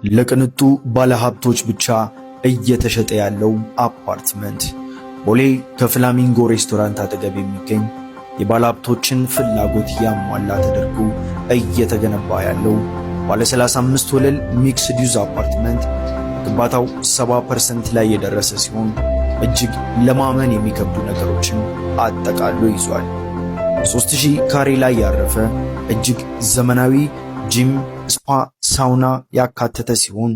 ለቅንጡ ባለሀብቶች ብቻ እየተሸጠ ያለው አፓርትመንት ቦሌ ከፍላሚንጎ ሬስቶራንት አጠገብ የሚገኝ የባለሀብቶችን ፍላጎት ያሟላ ተደርጎ እየተገነባ ያለው ባለ 35 ወለል ሚክስድ ዩዝ አፓርትመንት ግንባታው 70% ላይ የደረሰ ሲሆን እጅግ ለማመን የሚከብዱ ነገሮችን አጠቃሎ ይዟል። 3000 ካሬ ላይ ያረፈ እጅግ ዘመናዊ ጂም፣ ስፓ፣ ሳውና ያካተተ ሲሆን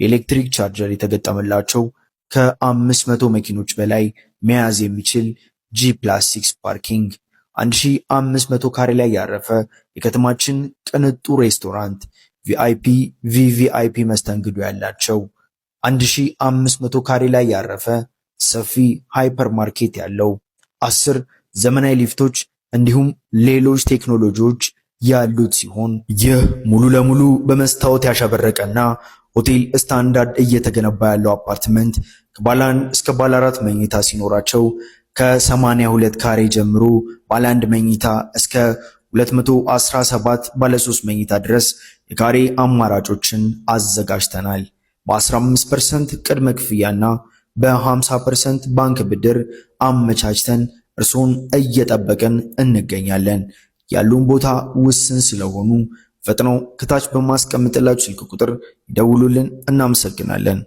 የኤሌክትሪክ ቻርጀር የተገጠመላቸው ከ500 መኪኖች በላይ መያዝ የሚችል G+6 ፓርኪንግ፣ 1500 ካሬ ላይ ያረፈ የከተማችን ቅንጡ ሬስቶራንት፣ ቪአይፒ፣ ቪቪአይፒ መስተንግዶ ያላቸው 1500 ካሬ ላይ ያረፈ ሰፊ ሃይፐር ማርኬት ያለው 10 ዘመናዊ ሊፍቶች እንዲሁም ሌሎች ቴክኖሎጂዎች ያሉት ሲሆን ይህ ሙሉ ለሙሉ በመስታወት ያሸበረቀና ሆቴል ስታንዳርድ እየተገነባ ያለው አፓርትመንት ከባለ 1 እስከ ባለ 4 መኝታ ሲኖራቸው ከ82 ካሬ ጀምሮ ባለ 1 መኝታ እስከ 217 ባለ 3 መኝታ ድረስ የካሬ አማራጮችን አዘጋጅተናል። በ15% ቅድመ ክፍያና በ50% ባንክ ብድር አመቻችተን እርሶን እየጠበቅን እንገኛለን። ያሉን ቦታ ውስን ስለሆኑ ፈጥነው ከታች በማስቀምጥላችሁ ስልክ ቁጥር ይደውሉልን። እናመሰግናለን።